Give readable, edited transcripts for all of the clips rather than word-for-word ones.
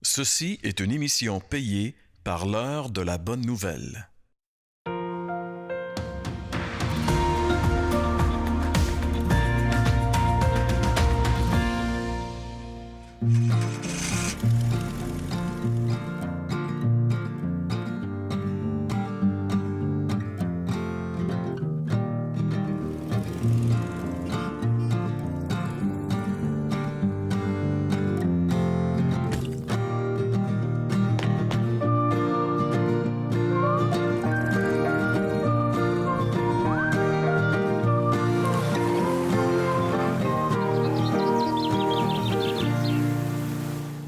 Ceci est une émission payée par l'heure de la bonne nouvelle.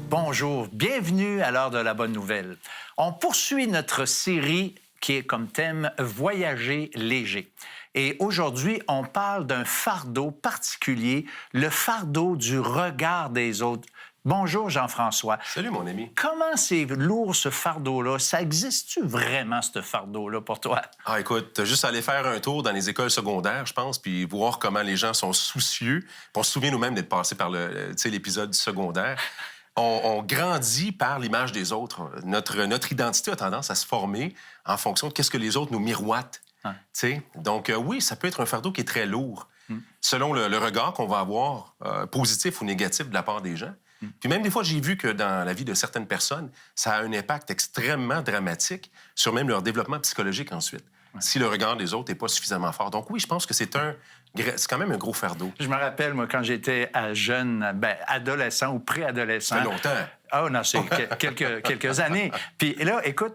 Bonjour, bienvenue à l'heure de la bonne nouvelle. On poursuit notre série qui est comme thème « Voyager léger ». Et aujourd'hui, on parle d'un fardeau particulier, le fardeau du regard des autres. Bonjour Jean-François. Salut mon ami. Comment c'est lourd ce fardeau-là? Ça existe-tu vraiment, ce fardeau-là, pour toi? Ah écoute, t'as juste à aller faire un tour dans les écoles secondaires, je pense, puis voir comment les gens sont soucieux. Puis on se souvient nous-mêmes d'être passés par l'épisode du secondaire. On grandit par l'image des autres. Notre identité a tendance à se former en fonction de qu'est-ce que les autres nous miroitent. Ouais. Donc oui, ça peut être un fardeau qui est très lourd, selon le regard qu'on va avoir, positif ou négatif de la part des gens. Puis même des fois, j'ai vu que dans la vie de certaines personnes, ça a un impact extrêmement dramatique sur même leur développement psychologique ensuite, si le regard des autres n'est pas suffisamment fort. Donc oui, je pense que c'est quand même un gros fardeau. Je me rappelle, moi, quand j'étais jeune, adolescent ou préadolescent. Ça fait longtemps. Ah non, c'est quelques années. Puis là, écoute,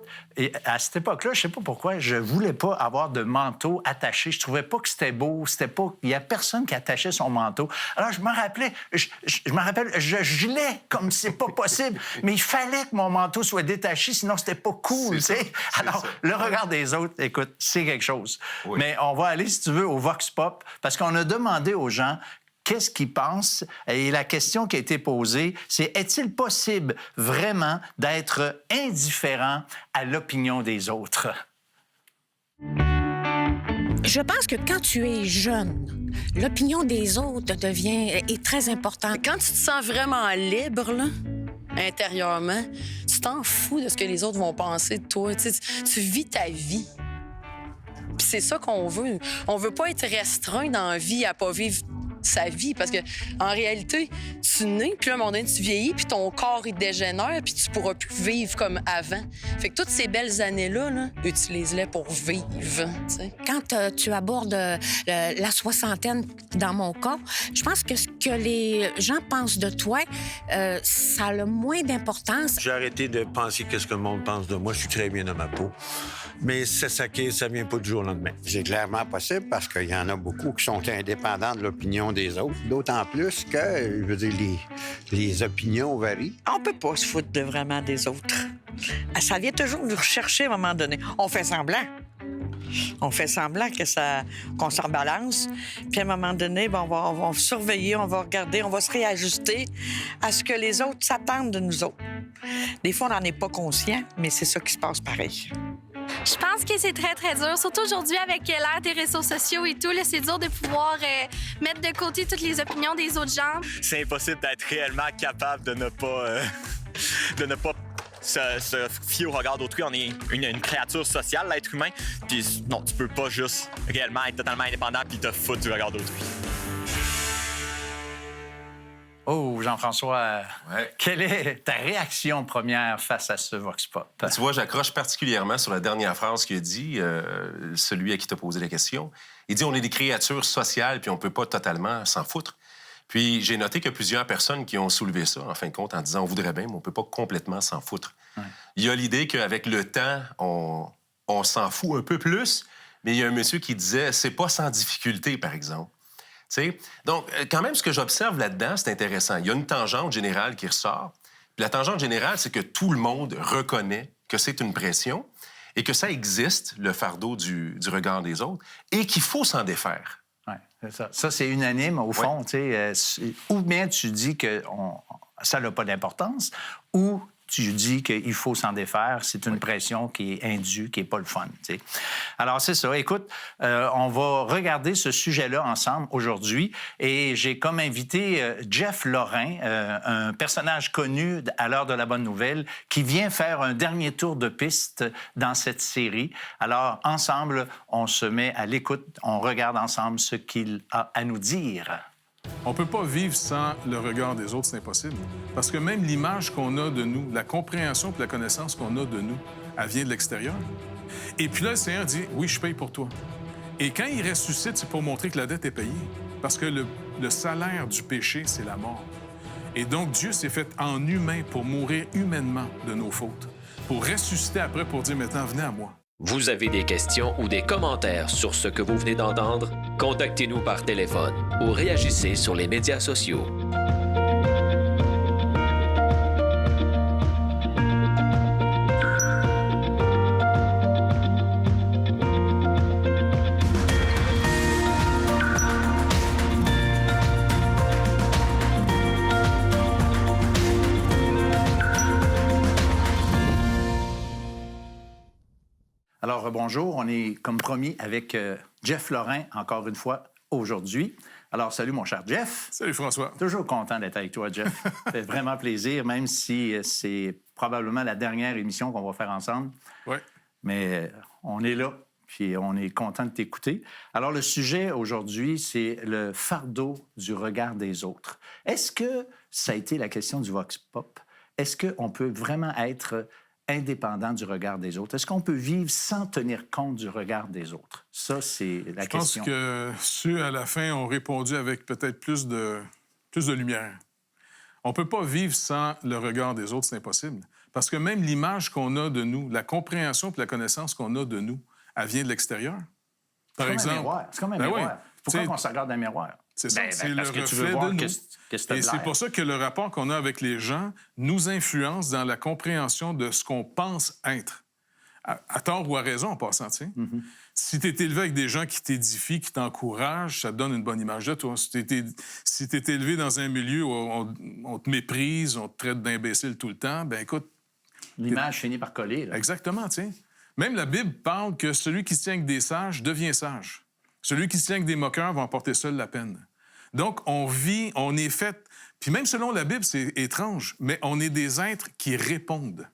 à cette époque-là, je sais pas pourquoi, je voulais pas avoir de manteau attaché. Je trouvais pas que c'était beau. Il y a personne qui attachait son manteau. Alors, je me rappelle, je gelais comme c'est pas possible. Mais il fallait que mon manteau soit détaché, sinon c'était pas cool, tu sais. Alors, le regard des autres, écoute, c'est quelque chose. Oui. Mais on va aller, si tu veux, au Vox Pop, parce qu'on a demandé aux gens qu'est-ce qu'ils pensent? Et la question qui a été posée, c'est est-il possible vraiment d'être indifférent à l'opinion des autres? Je pense que quand tu es jeune, l'opinion des autres est très importante. Quand tu te sens vraiment libre, là, intérieurement, tu t'en fous de ce que les autres vont penser de toi. Tu vis ta vie. Puis c'est ça qu'on veut. On veut pas être restreint dans la vie à pas vivre sa vie, parce que en réalité, tu nais, puis à un moment donné, tu vieillis, puis ton corps, il dégénère, puis tu pourras plus vivre comme avant. Fait que toutes ces belles années-là, là, utilise-les pour vivre, t'sais. Quand tu abordes la soixantaine, dans mon cas, je pense que ce que les gens pensent de toi, ça a le moins d'importance. J'ai arrêté de penser qu'est-ce que le monde pense de moi. Je suis très bien dans ma peau. Mais c'est ça ça vient pas du jour au lendemain. C'est clairement possible parce qu'il y en a beaucoup qui sont indépendants de l'opinion des autres. D'autant plus que, je veux dire, les opinions varient. On peut pas se foutre vraiment des autres. Ça vient toujours nous rechercher à un moment donné. On fait semblant. On fait semblant qu'on s'en balance. Puis à un moment donné, on va surveiller, on va regarder, on va se réajuster à ce que les autres s'attendent de nous autres. Des fois, on n'en est pas conscient, mais c'est ça qui se passe pareil. Je pense que c'est très, très dur, surtout aujourd'hui avec l'ère des réseaux sociaux et tout. Là, c'est dur de pouvoir mettre de côté toutes les opinions des autres gens. C'est impossible d'être réellement capable de ne pas se fier au regard d'autrui. On est une créature sociale, l'être humain. Puis non, tu peux pas juste réellement être totalement indépendant puis te foutre du regard d'autrui. Oh, Jean-François, quelle est ta réaction première face à ce Vox Pop? Tu vois, j'accroche particulièrement sur la dernière phrase qu'il a dit, celui à qui t'a posé la question. Il dit, on est des créatures sociales, puis on peut pas totalement s'en foutre. Puis j'ai noté qu'il y a plusieurs personnes qui ont soulevé ça, en fin de compte, en disant, on voudrait bien, mais on peut pas complètement s'en foutre. Ouais. Il y a l'idée qu'avec le temps, on s'en fout un peu plus, mais il y a un monsieur qui disait, c'est pas sans difficulté, par exemple. T'sais? Donc, quand même, ce que j'observe là-dedans, c'est intéressant. Il y a une tangente générale qui ressort. Puis la tangente générale, c'est que tout le monde reconnaît que c'est une pression et que ça existe, le fardeau du regard des autres, et qu'il faut s'en défaire. Oui, c'est ça. Ça, c'est unanime, au fond. Ouais. Ou bien tu dis que ça n'a pas d'importance, ou tu dis qu'il faut s'en défaire. C'est une pression qui est indue, qui n'est pas le fun. Tu sais. Alors, c'est ça. Écoute, on va regarder ce sujet-là ensemble aujourd'hui. Et j'ai comme invité Jeff Lorrain, un personnage connu à l'heure de la bonne nouvelle, qui vient faire un dernier tour de piste dans cette série. Alors, ensemble, on se met à l'écoute. On regarde ensemble ce qu'il a à nous dire. On ne peut pas vivre sans le regard des autres, c'est impossible. Parce que même l'image qu'on a de nous, la compréhension et la connaissance qu'on a de nous, elle vient de l'extérieur. Et puis là, le Seigneur dit, oui, je paye pour toi. Et quand il ressuscite, c'est pour montrer que la dette est payée. Parce que le salaire du péché, c'est la mort. Et donc, Dieu s'est fait en humain pour mourir humainement de nos fautes. Pour ressusciter après, pour dire maintenant, venez à moi. Vous avez des questions ou des commentaires sur ce que vous venez d'entendre? Contactez-nous par téléphone ou réagissez sur les médias sociaux. Alors, bonjour, on est comme promis avec Jeff Lorrain, encore une fois, aujourd'hui. Alors, salut mon cher Jeff. Salut François. Toujours content d'être avec toi, Jeff. Ça fait vraiment plaisir, même si c'est probablement la dernière émission qu'on va faire ensemble. Oui. Mais on est là, puis on est content de t'écouter. Alors, le sujet aujourd'hui, c'est le fardeau du regard des autres. Est-ce que ça a été la question du Vox Pop? Est-ce qu'on peut vraiment être indépendant du regard des autres? Est-ce qu'on peut vivre sans tenir compte du regard des autres? Ça, c'est la question. Je pense que ceux, à la fin, ont répondu avec peut-être plus de lumière. On ne peut pas vivre sans le regard des autres, c'est impossible. Parce que même l'image qu'on a de nous, la compréhension et la connaissance qu'on a de nous, elle vient de l'extérieur. Par exemple, un miroir. C'est comme un miroir. Pourquoi on se regarde dans un miroir? C'est ça, c'est le parce que tu veux reflet voir de nous. qu'est-ce que Et c'est pour ça que le rapport qu'on a avec les gens nous influence dans la compréhension de ce qu'on pense être. À tort ou à raison, en passant, tu sais. Mm-hmm. Si tu es élevé avec des gens qui t'édifient, qui t'encouragent, ça te donne une bonne image de toi. Si tu es élevé dans un milieu où on te méprise, on te traite d'imbécile tout le temps, ben écoute... L'image finit par coller, là. Exactement, tu sais. Même la Bible parle que celui qui se tient avec des sages devient sage. Celui qui se tient avec des moqueurs va en porter seul la peine. Donc, on vit, on est fait... Puis même selon la Bible, c'est étrange, mais on est des êtres qui répondent.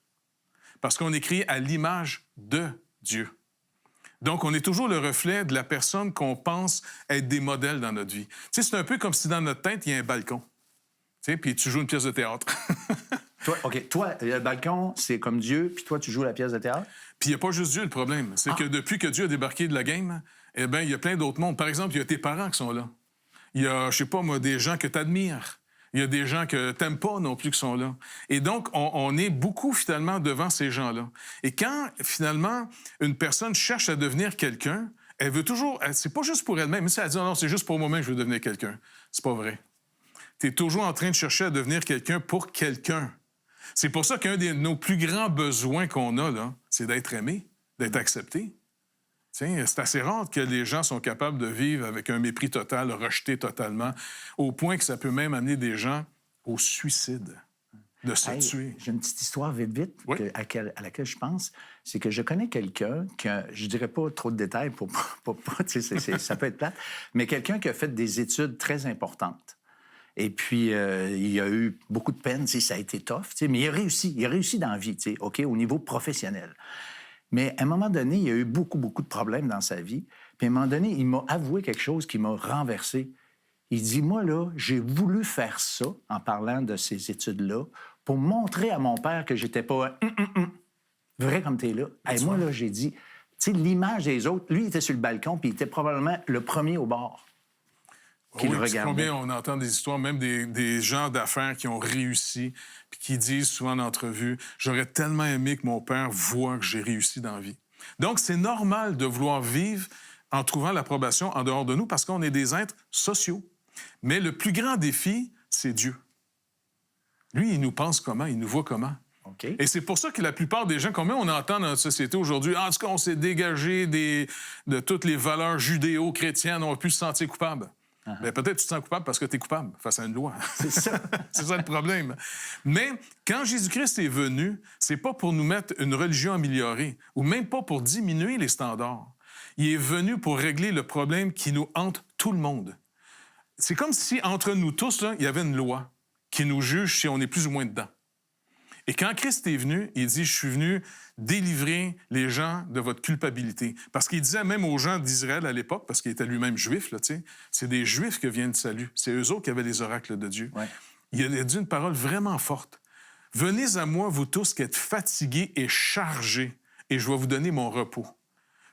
Parce qu'on est créé à l'image de Dieu. Donc, on est toujours le reflet de la personne qu'on pense être des modèles dans notre vie. Tu sais, c'est un peu comme si dans notre tête, il y a un balcon. Tu sais, puis tu joues une pièce de théâtre. Toi, le balcon, c'est comme Dieu, puis toi, tu joues la pièce de théâtre? Puis il n'y a pas juste Dieu, le problème. C'est que depuis que Dieu a débarqué de la game, eh bien, il y a plein d'autres mondes. Par exemple, il y a tes parents qui sont là. Il y a, je sais pas moi, des gens que tu admires. Il y a des gens que tu n'aimes pas non plus qui sont là. Et donc, on est beaucoup, finalement, devant ces gens-là. Et quand, finalement, une personne cherche à devenir quelqu'un, elle veut toujours... C'est pas juste pour elle-même. Mais si elle dit « Non, c'est juste pour moi-même que je veux devenir quelqu'un », c'est pas vrai. Tu es toujours en train de chercher à devenir quelqu'un pour quelqu'un. C'est pour ça qu'un de nos plus grands besoins qu'on a, là, c'est d'être aimé, d'être accepté. C'est assez rare que les gens sont capables de vivre avec un mépris total, rejeté totalement, au point que ça peut même amener des gens au suicide, de se tuer. J'ai une petite histoire vite, oui. à laquelle je pense. C'est que je connais quelqu'un, je ne dirais pas trop de détails, ça peut être plate, mais quelqu'un qui a fait des études très importantes. Et puis, il a eu beaucoup de peine, ça a été tough, mais il a réussi dans la vie, OK, au niveau professionnel. Mais à un moment donné, il y a eu beaucoup de problèmes dans sa vie. Puis à un moment donné, il m'a avoué quelque chose qui m'a renversé. Il dit, moi, là, j'ai voulu faire ça, en parlant de ces études-là, pour montrer à mon père que j'étais pas vrai comme t'es là. Et moi, là, j'ai dit, tu sais, l'image des autres, lui, il était sur le balcon, puis il était probablement le premier au bord. Oui, combien on entend des histoires, même des gens d'affaires qui ont réussi, puis qui disent souvent en entrevue, « J'aurais tellement aimé que mon père voie que j'ai réussi dans la vie. » Donc, c'est normal de vouloir vivre en trouvant l'approbation en dehors de nous parce qu'on est des êtres sociaux. Mais le plus grand défi, c'est Dieu. Lui, il nous pense comment, il nous voit comment. Okay. Et c'est pour ça que la plupart des gens, combien on entend dans notre société aujourd'hui, en tout cas, on s'est dégagé de toutes les valeurs judéo-chrétiennes, on a pu se sentir coupable. Bien, peut-être tu te sens coupable parce que tu es coupable face à une loi. C'est ça. C'est ça le problème. Mais quand Jésus-Christ est venu, c'est pas pour nous mettre une religion améliorée ou même pas pour diminuer les standards. Il est venu pour régler le problème qui nous hante tout le monde. C'est comme si, entre nous tous, là, il y avait une loi qui nous juge si on est plus ou moins dedans. Et quand Christ est venu, il dit, je suis venu délivrer les gens de votre culpabilité. Parce qu'il disait même aux gens d'Israël à l'époque, parce qu'il était lui-même juif, là, c'est des Juifs que vient le salut. C'est eux autres qui avaient les oracles de Dieu. Ouais. Il a dit une parole vraiment forte. « Venez à moi, vous tous qui êtes fatigués et chargés, et je vais vous donner mon repos. »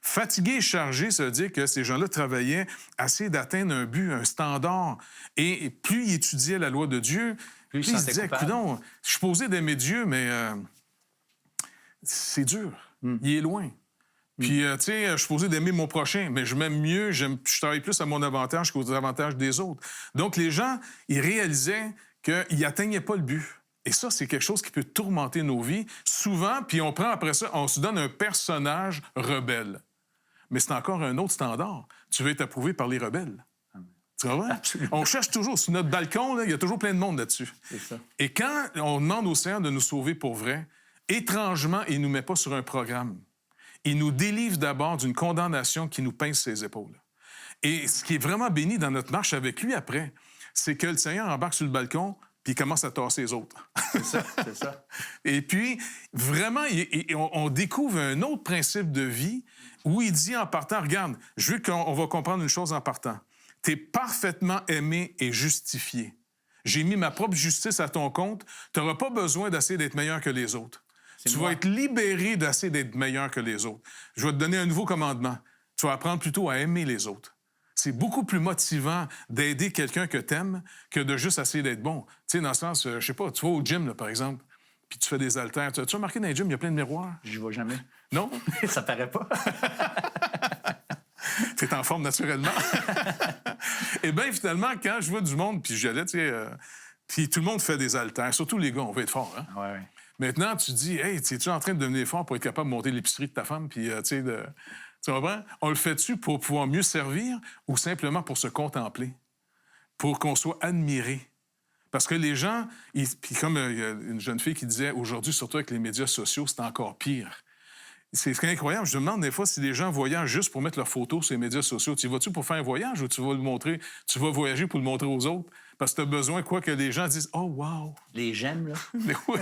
Fatigué et chargé, ça veut dire que ces gens-là travaillaient à essayer d'atteindre un but, un standard. Et plus ils étudiaient la loi de Dieu, plus ils se disaient, coudonc, je suis posé d'aimer Dieu, mais c'est dur. Il est loin. Puis, tu sais, je suis posé d'aimer mon prochain, mais je m'aime mieux, je travaille plus à mon avantage qu'aux avantages des autres. Donc, les gens, ils réalisaient qu'ils n'atteignaient pas le but. Et ça, c'est quelque chose qui peut tourmenter nos vies. Souvent, puis on prend après ça, on se donne un personnage rebelle. Mais c'est encore un autre standard. Tu veux être approuvé par les rebelles. Tu vois? Absolument. On cherche toujours. Sur notre balcon, là, il y a toujours plein de monde là-dessus. C'est ça. Et quand on demande au Seigneur de nous sauver pour vrai, étrangement, il ne nous met pas sur un programme. Il nous délivre d'abord d'une condamnation qui nous pince ses épaules. Et ce qui est vraiment béni dans notre marche avec lui après, c'est que le Seigneur embarque sur le balcon puis il commence à tasser les autres. C'est ça, c'est ça. Et puis, vraiment, on découvre un autre principe de vie où il dit en partant, regarde, je veux qu'on va comprendre une chose en partant. Tu es parfaitement aimé et justifié. J'ai mis ma propre justice à ton compte. Tu n'auras pas besoin d'essayer d'être meilleur que les autres. Tu vas être libéré d'essayer d'être meilleur que les autres. Je vais te donner un nouveau commandement. Tu vas apprendre plutôt à aimer les autres. C'est beaucoup plus motivant d'aider quelqu'un que t'aimes que de juste essayer d'être bon. Tu sais, dans le sens, je sais pas, tu vas au gym, là, par exemple, puis tu fais des haltères. Tu as remarqué dans les gyms, il y a plein de miroirs? J'y vais jamais. Non? Ça paraît pas. T'es en forme naturellement. Et bien, finalement, quand je vois du monde, puis j'y allais, tu sais, puis tout le monde fait des haltères, surtout les gars, on veut être fort, hein? Ouais. Maintenant, tu dis, hey, es-tu en train de devenir fort pour être capable de monter l'épicerie de ta femme, puis, tu sais, tu comprends? On le fait-tu pour pouvoir mieux servir ou simplement pour se contempler? Pour qu'on soit admiré? Parce que les gens... Puis comme il y a une jeune fille qui disait, aujourd'hui, surtout avec les médias sociaux, c'est encore pire. C'est incroyable. Je me demande des fois si les gens voyagent juste pour mettre leurs photos sur les médias sociaux. Tu y vas-tu pour faire un voyage ou tu vas le montrer? Tu vas voyager pour le montrer aux autres? Parce que tu as besoin, quoi, que les gens disent « Oh, wow! » Les j'aime, là. Oui.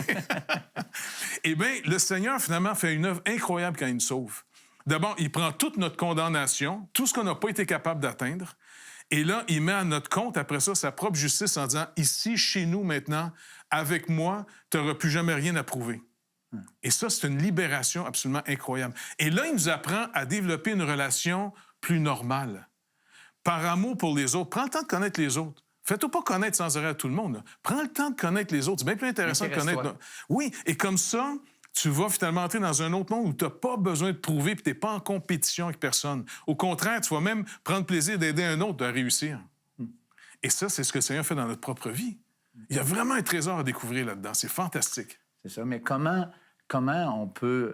Eh bien, le Seigneur, finalement, fait une œuvre incroyable quand il nous sauve. D'abord, il prend toute notre condamnation, tout ce qu'on n'a pas été capable d'atteindre, et là, il met à notre compte, après ça, sa propre justice en disant, ici, chez nous, maintenant, avec moi, tu n'auras plus jamais rien à prouver. Et ça, c'est une libération absolument incroyable. Et là, il nous apprend à développer une relation plus normale. Par amour pour les autres. Prends le temps de connaître les autres. Fais-toi pas connaître sans arrêt à tout le monde. Là. Prends le temps de connaître les autres. C'est bien plus intéressant de connaître... Oui, et comme ça... Tu vas finalement entrer dans un autre monde où tu n'as pas besoin de prouver et tu n'es pas en compétition avec personne. Au contraire, tu vas même prendre plaisir d'aider un autre à réussir. Et ça, c'est ce que le Seigneur fait dans notre propre vie. Il y a vraiment un trésor à découvrir là-dedans. C'est fantastique. C'est ça. Mais comment on peut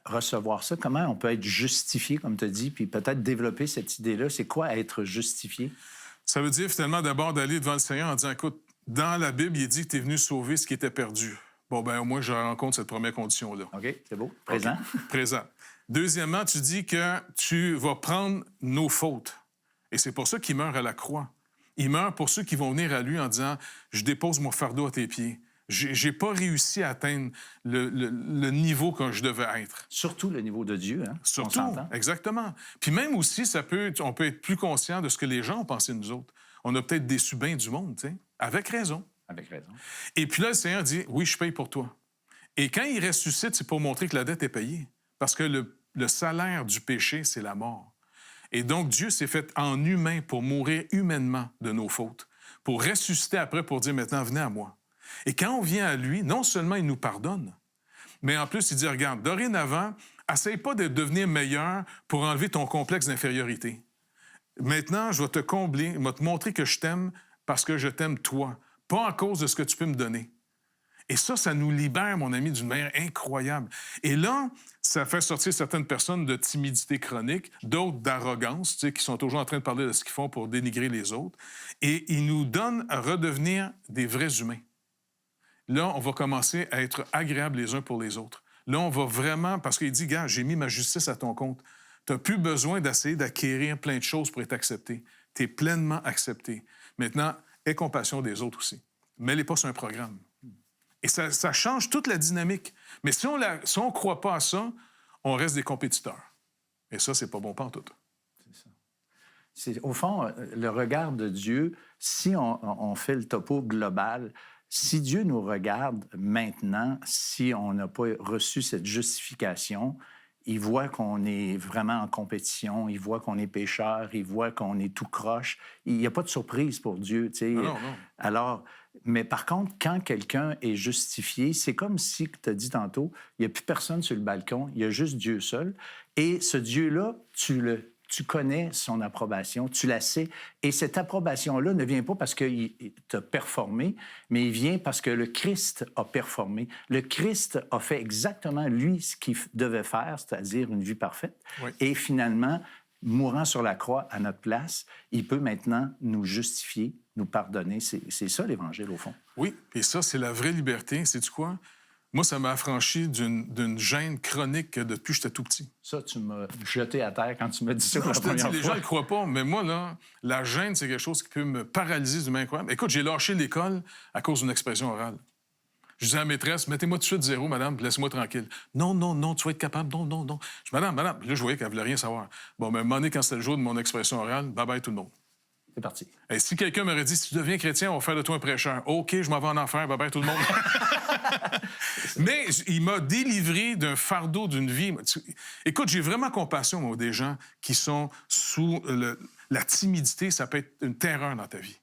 recevoir ça? Comment on peut être justifié, comme tu as dit, puis peut-être développer cette idée-là? C'est quoi être justifié? Ça veut dire finalement d'abord d'aller devant le Seigneur en disant, écoute, dans la Bible, il dit que tu es venu sauver ce qui était perdu. Bon, bien, au moins, je rencontre cette première condition-là. OK, c'est beau. Présent. Okay. Présent. Deuxièmement, tu dis que tu vas prendre nos fautes. Et c'est pour ça qu'il meurt à la croix. Il meurt pour ceux qui vont venir à lui en disant « Je dépose mon fardeau à tes pieds. J'ai pas réussi à atteindre le niveau que je devais être. » Surtout le niveau de Dieu, hein? Surtout, exactement. Puis même aussi, on peut être plus conscient de ce que les gens ont pensé de nous autres. On a peut-être déçu bien du monde, tu sais, avec raison. Avec raison. Et puis là, le Seigneur dit, oui, je paye pour toi. Et quand il ressuscite, c'est pour montrer que la dette est payée. Parce que le salaire du péché, c'est la mort. Et donc, Dieu s'est fait en humain pour mourir humainement de nos fautes, pour ressusciter après, pour dire, maintenant, venez à moi. Et quand on vient à lui, non seulement il nous pardonne, mais en plus, il dit, regarde, dorénavant, essaye pas de devenir meilleur pour enlever ton complexe d'infériorité. Maintenant, je vais te combler, je vais te montrer que je t'aime parce que je t'aime toi. Pas à cause de ce que tu peux me donner. Et ça nous libère, mon ami, d'une manière incroyable. Et là, ça fait sortir certaines personnes de timidité chronique, d'autres d'arrogance, tu sais, qui sont toujours en train de parler de ce qu'ils font pour dénigrer les autres. Et ils nous donnent à redevenir des vrais humains. Là, on va commencer à être agréables les uns pour les autres. Là, on va vraiment... Parce qu'il dit, gars, j'ai mis ma justice à ton compte. Tu n'as plus besoin d'essayer d'acquérir plein de choses pour être accepté. Tu es pleinement accepté. Maintenant, aie compassion des autres aussi. Mets-les pas sur un programme. Et ça change toute la dynamique. Mais si on ne croit pas à ça, on reste des compétiteurs. Et ça, c'est pas bon pantoute. C'est ça. Au fond, le regard de Dieu, si on fait le topo global, si Dieu nous regarde maintenant, si on n'a pas reçu cette justification, il voit qu'on est vraiment en compétition, il voit qu'on est pécheur, il voit qu'on est tout croche. Il n'y a pas de surprise pour Dieu, tu sais. Non. Alors, mais par contre, quand quelqu'un est justifié, c'est comme si, tu as dit tantôt, il n'y a plus personne sur le balcon, il y a juste Dieu seul. Et ce Dieu-là, tu connais son approbation, tu la sais. Et cette approbation-là ne vient pas parce qu'il t'a performé, mais il vient parce que le Christ a performé. Le Christ a fait exactement, lui, ce qu'il devait faire, c'est-à-dire une vie parfaite. Oui. Et finalement, mourant sur la croix à notre place, il peut maintenant nous justifier, nous pardonner. C'est ça, l'Évangile, au fond. Oui, et ça, c'est la vraie liberté. Sais-tu quoi? Moi, ça m'a affranchi d'une gêne chronique depuis que j'étais tout petit. Ça, tu m'as jeté à terre quand tu m'as dit ça Non, la je te dis, première les fois. gens ne croient pas, mais moi, là, la gêne, c'est quelque chose qui peut me paralyser d'une manière incroyable. Écoute, j'ai lâché l'école à cause d'une expression orale. Je disais à la maîtresse, mettez-moi tout de suite 0, madame, puis laissez-moi tranquille. Non, tu vas être capable. Non. Je dis, madame. Puis là, je voyais qu'elle ne voulait rien savoir. Bon, mais à un moment donné, quand c'était le jour de mon expression orale, bye-bye tout le monde. C'est parti. Et si quelqu'un m'aurait dit, si tu deviens chrétien, on va faire de toi un prêcheur. OK, je m'en vais en enfer, bye-bye tout le monde. Mais il m'a délivré d'un fardeau d'une vie. Écoute, j'ai vraiment compassion, moi, des gens qui sont sous la timidité. Ça peut être une terreur dans ta vie.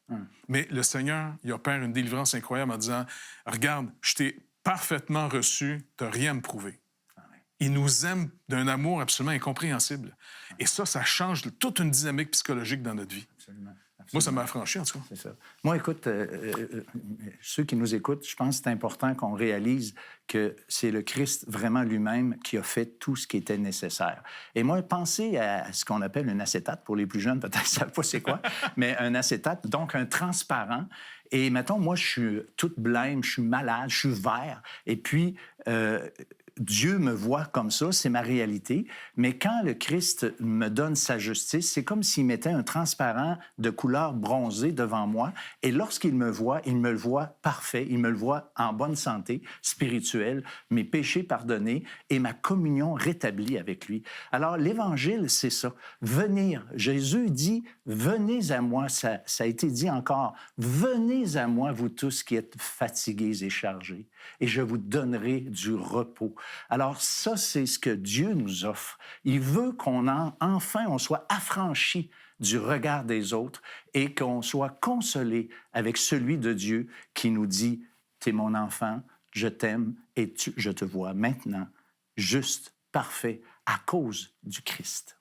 Mais le Seigneur, il opère une délivrance incroyable en disant, regarde, je t'ai parfaitement reçu, tu n'as rien à me prouver. Il nous aime d'un amour absolument incompréhensible. Et ça change toute une dynamique psychologique dans notre vie. Absolument. Moi, ça m'a affranchi, en tout cas. C'est ça. Moi, écoute, ceux qui nous écoutent, je pense que c'est important qu'on réalise que c'est le Christ vraiment lui-même qui a fait tout ce qui était nécessaire. Et moi, pensez à ce qu'on appelle un acétate. Pour les plus jeunes, peut-être qu'ils ne savent pas c'est quoi, mais un acétate, donc un transparent. Et mettons, moi, je suis toute blême, je suis malade, je suis vert. Et puis... Dieu me voit comme ça, c'est ma réalité. Mais quand le Christ me donne sa justice, c'est comme s'il mettait un transparent de couleur bronzée devant moi. Et lorsqu'il me voit, il me le voit parfait. Il me le voit en bonne santé spirituelle, mes péchés pardonnés et ma communion rétablie avec lui. Alors, l'Évangile, c'est ça. Venir. Jésus dit, venez à moi. Ça a été dit encore. Venez à moi, vous tous qui êtes fatigués et chargés, et je vous donnerai du repos. Alors ça, c'est ce que Dieu nous offre. Il veut enfin, on soit affranchi du regard des autres et qu'on soit consolé avec celui de Dieu qui nous dit, « T'es mon enfant, je t'aime et je te vois maintenant, juste, parfait, à cause du Christ. »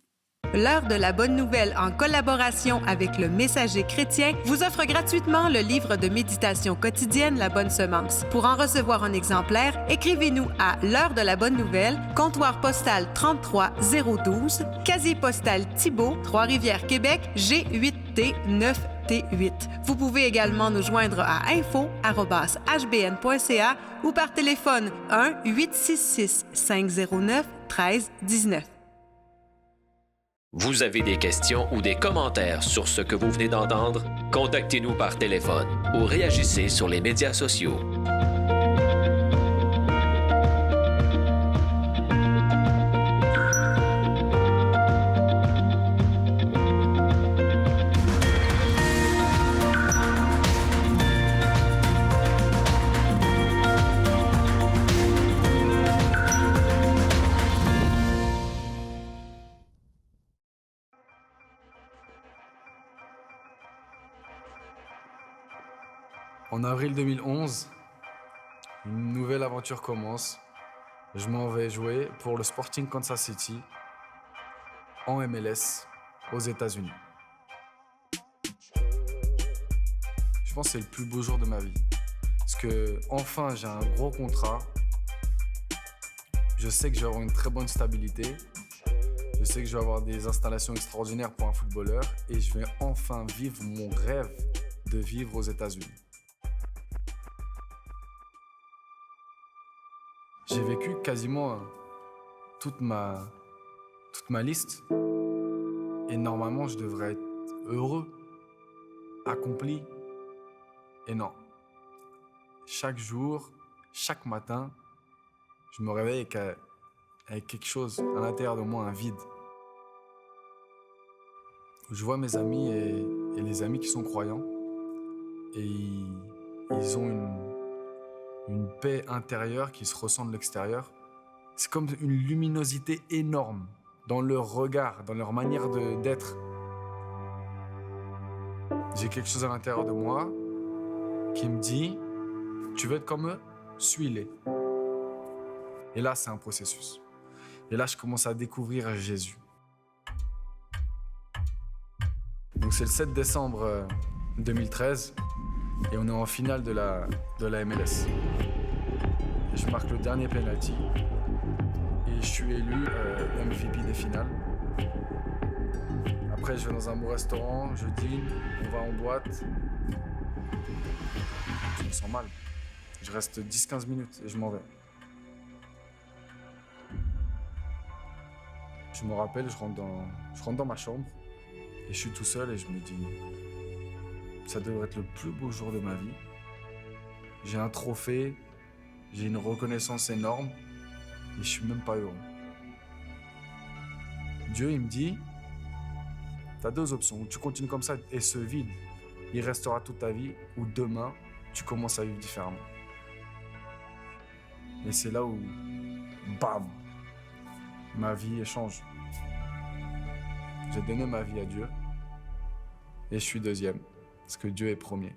L'heure de la bonne nouvelle, en collaboration avec le Messager chrétien, vous offre gratuitement le livre de méditation quotidienne La Bonne Semence. Pour en recevoir un exemplaire, écrivez-nous à l'heure de la bonne nouvelle, comptoir postal 33012, casier postal Thibault, Trois-Rivières, Québec, G8T 9T8. Vous pouvez également nous joindre à info@hbn.ca ou par téléphone 1-866-509-1319. Vous avez des questions ou des commentaires sur ce que vous venez d'entendre? Contactez-nous par téléphone ou réagissez sur les médias sociaux. En avril 2011, une nouvelle aventure commence. Je m'en vais jouer pour le Sporting Kansas City en MLS aux États-Unis. Je pense que c'est le plus beau jour de ma vie. Parce que enfin, j'ai un gros contrat. Je sais que je vais avoir une très bonne stabilité. Je sais que je vais avoir des installations extraordinaires pour un footballeur. Et je vais enfin vivre mon rêve de vivre aux États-Unis. J'ai vécu quasiment toute ma liste. Et normalement, je devrais être heureux, accompli. Et non. Chaque jour, chaque matin, je me réveille avec quelque chose à l'intérieur de moi, un vide. Je vois mes amis et les amis qui sont croyants. Et ils ont une paix intérieure qui se ressent de l'extérieur. C'est comme une luminosité énorme dans leur regard, dans leur manière d'être. J'ai quelque chose à l'intérieur de moi qui me dit « Tu veux être comme eux? Suis-les. » Et là, c'est un processus. Et là, je commence à découvrir Jésus. Donc c'est le 7 décembre 2013 et on est en finale de la MLS. Et je marque le dernier penalty et je suis élu MVP des finales. Après, je vais dans un beau restaurant, je dîne, on va en boîte. Je me sens mal. Je reste 10-15 minutes et je m'en vais. Je me rappelle, je rentre dans ma chambre et je suis tout seul et je me dis ça devrait être le plus beau jour de ma vie. J'ai un trophée, j'ai une reconnaissance énorme et je suis même pas heureux. Dieu, il me dit t'as deux options, tu continues comme ça et ce vide, il restera toute ta vie, ou demain, tu commences à vivre différemment. Et c'est là où, bam, ma vie change. J'ai donné ma vie à Dieu et je suis deuxième, parce que Dieu est premier.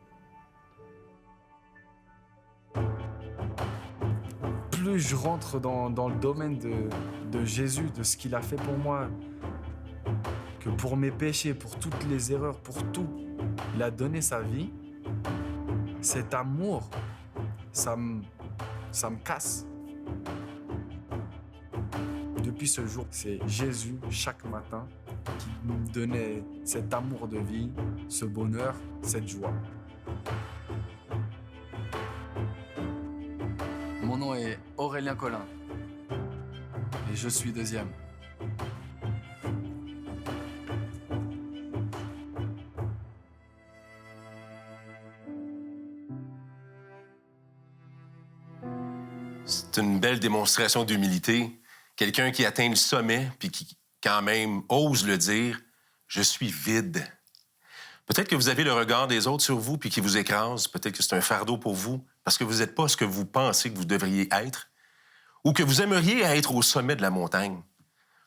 Plus je rentre dans le domaine de Jésus, de ce qu'il a fait pour moi, que pour mes péchés, pour toutes les erreurs, pour tout, il a donné sa vie, cet amour, ça me casse. Depuis ce jour, c'est Jésus, chaque matin, qui me donnait cet amour de vie, ce bonheur, cette joie. Mon nom est Aurélien Collin et je suis deuxième. C'est une belle démonstration d'humilité. Quelqu'un qui atteint le sommet, puis qui, quand même, ose le dire, « Je suis vide ». Peut-être que vous avez le regard des autres sur vous, puis qui vous écrase. Peut-être que c'est un fardeau pour vous, parce que vous n'êtes pas ce que vous pensez que vous devriez être, ou que vous aimeriez être au sommet de la montagne.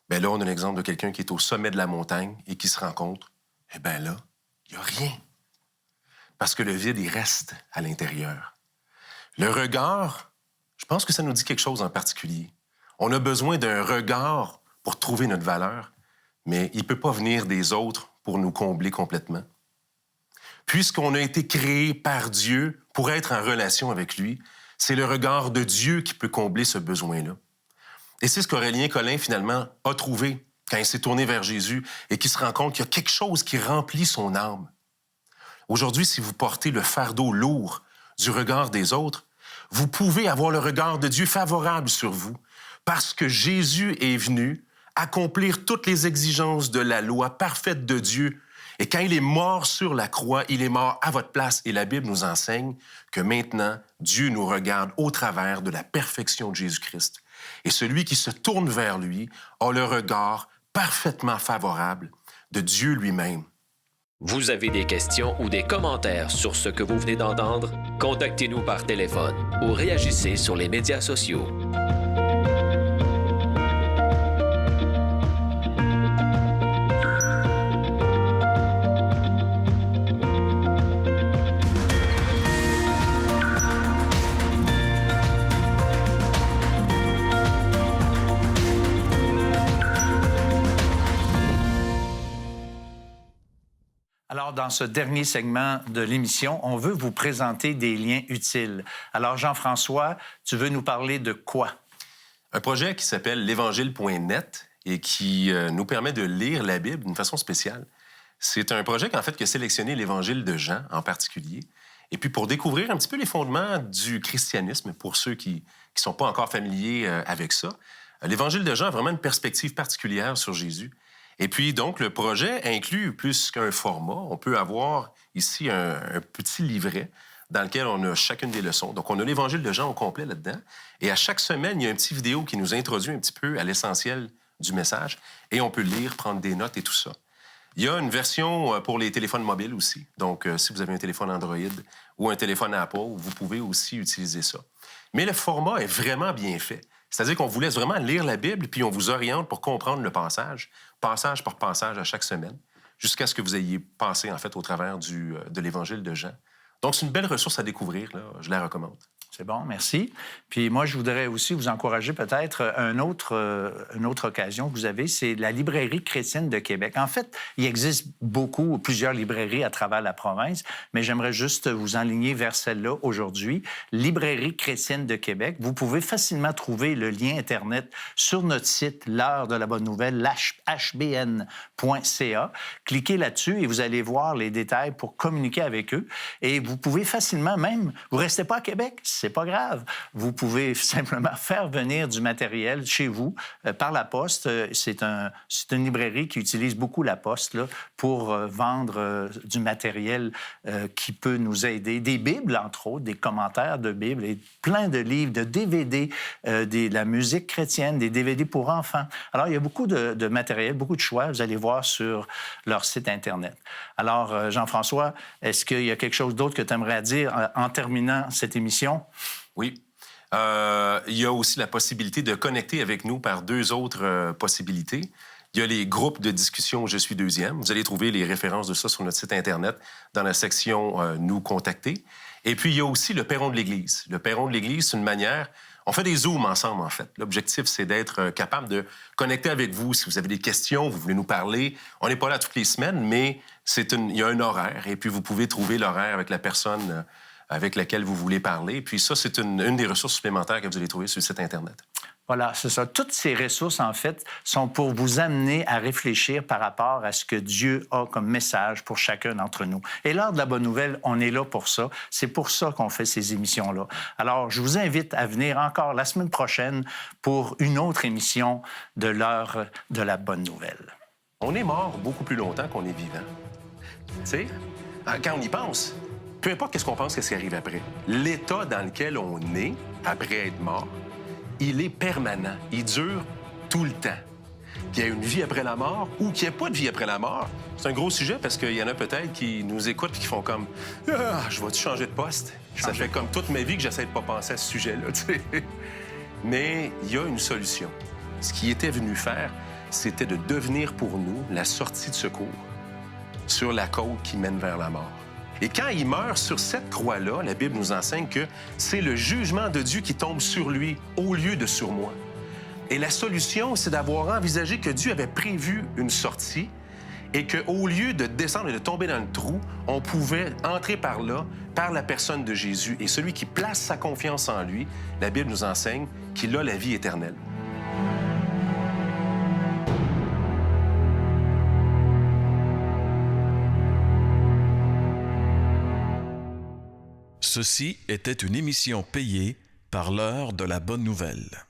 Bien là, on a l'exemple de quelqu'un qui est au sommet de la montagne et qui se rend compte, eh bien là, il n'y a rien. Parce que le vide, il reste à l'intérieur. Le regard, je pense que ça nous dit quelque chose en particulier. On a besoin d'un regard pour trouver notre valeur, mais il ne peut pas venir des autres pour nous combler complètement. Puisqu'on a été créé par Dieu pour être en relation avec lui, c'est le regard de Dieu qui peut combler ce besoin-là. Et c'est ce qu'Aurélien Collin, finalement, a trouvé quand il s'est tourné vers Jésus et qu'il se rend compte qu'il y a quelque chose qui remplit son âme. Aujourd'hui, si vous portez le fardeau lourd du regard des autres, vous pouvez avoir le regard de Dieu favorable sur vous parce que Jésus est venu accomplir toutes les exigences de la loi parfaite de Dieu. Et quand il est mort sur la croix, il est mort à votre place. Et la Bible nous enseigne que maintenant, Dieu nous regarde au travers de la perfection de Jésus-Christ. Et celui qui se tourne vers lui a le regard parfaitement favorable de Dieu lui-même. Vous avez des questions ou des commentaires sur ce que vous venez d'entendre? Contactez-nous par téléphone ou réagissez sur les médias sociaux. Alors, dans ce dernier segment de l'émission, on veut vous présenter des liens utiles. Alors, Jean-François, tu veux nous parler de quoi? Un projet qui s'appelle l'Évangile.net et qui nous permet de lire la Bible d'une façon spéciale. C'est un projet qui a sélectionné l'Évangile de Jean en particulier. Et puis, pour découvrir un petit peu les fondements du christianisme, pour ceux qui ne sont pas encore familiers avec ça, l'Évangile de Jean a vraiment une perspective particulière sur Jésus. Et puis, donc, le projet inclut plus qu'un format. On peut avoir ici un petit livret dans lequel on a chacune des leçons. Donc, on a l'Évangile de Jean au complet là-dedans. Et à chaque semaine, il y a un petit vidéo qui nous introduit un petit peu à l'essentiel du message. Et on peut lire, prendre des notes et tout ça. Il y a une version pour les téléphones mobiles aussi. Donc, si vous avez un téléphone Android ou un téléphone Apple, vous pouvez aussi utiliser ça. Mais le format est vraiment bien fait. C'est-à-dire qu'on vous laisse vraiment lire la Bible, puis on vous oriente pour comprendre le passage par passage à chaque semaine, jusqu'à ce que vous ayez passé, en fait, au travers de l'Évangile de Jean. Donc, c'est une belle ressource à découvrir, là. Je la recommande. C'est bon, merci. Puis moi, je voudrais aussi vous encourager peut-être une autre occasion que vous avez, c'est la Librairie chrétienne de Québec. En fait, il existe plusieurs librairies à travers la province, mais j'aimerais juste vous enligner vers celle-là aujourd'hui. Librairie chrétienne de Québec. Vous pouvez facilement trouver le lien Internet sur notre site, l'heure de la bonne nouvelle, hbn.ca. Cliquez là-dessus et vous allez voir les détails pour communiquer avec eux. Et vous pouvez facilement même, vous ne restez pas à Québec, c'est pas grave. Vous pouvez simplement faire venir du matériel chez vous par la poste. C'est une librairie qui utilise beaucoup la poste là, pour vendre du matériel qui peut nous aider. Des Bibles, entre autres, des commentaires de Bible et plein de livres, de DVD, de la musique chrétienne, des DVD pour enfants. Alors, il y a beaucoup de matériel, beaucoup de choix. Vous allez voir sur leur site Internet. Alors, Jean-François, est-ce qu'il y a quelque chose d'autre que tu aimerais dire en terminant cette émission? Oui. Il y a aussi la possibilité de connecter avec nous par deux autres possibilités. Il y a les groupes de discussion Je suis deuxième. Vous allez trouver les références de ça sur notre site Internet dans la section Nous contacter. Et puis, il y a aussi le perron de l'Église. Le perron de l'Église, c'est une manière... On fait des Zooms ensemble, en fait. L'objectif, c'est d'être capable de connecter avec vous. Si vous avez des questions, vous voulez nous parler. On n'est pas là toutes les semaines, mais il y a un horaire. Et puis, vous pouvez trouver l'horaire avec la personne avec laquelle vous voulez parler. Puis ça, c'est une des ressources supplémentaires que vous allez trouver sur le site Internet. Voilà, c'est ça. Toutes ces ressources, en fait, sont pour vous amener à réfléchir par rapport à ce que Dieu a comme message pour chacun d'entre nous. Et l'heure de la bonne nouvelle, on est là pour ça. C'est pour ça qu'on fait ces émissions-là. Alors, je vous invite à venir encore la semaine prochaine pour une autre émission de l'heure de la bonne nouvelle. On est mort beaucoup plus longtemps qu'on est vivant. Tu sais, quand on y pense, peu importe qu'est-ce qu'on pense, qu'est-ce qui arrive après, l'état dans lequel on est après être mort, il est permanent. Il dure tout le temps. Qu'il y ait une vie après la mort ou qu'il n'y ait pas de vie après la mort, c'est un gros sujet parce qu'il y en a peut-être qui nous écoutent et qui font comme « Ah, je vais-tu changer de poste? » Ça fait comme toute ma vie que j'essaie de pas penser à ce sujet-là, tu sais. Mais il y a une solution. Ce qu'il était venu faire, c'était de devenir pour nous la sortie de secours sur la côte qui mène vers la mort. Et quand il meurt sur cette croix-là, la Bible nous enseigne que c'est le jugement de Dieu qui tombe sur lui au lieu de sur moi. Et la solution, c'est d'avoir envisagé que Dieu avait prévu une sortie et qu'au lieu de descendre et de tomber dans le trou, on pouvait entrer par là, par la personne de Jésus. Et celui qui place sa confiance en lui, la Bible nous enseigne qu'il a la vie éternelle. Ceci était une émission payée par l'heure de la bonne nouvelle.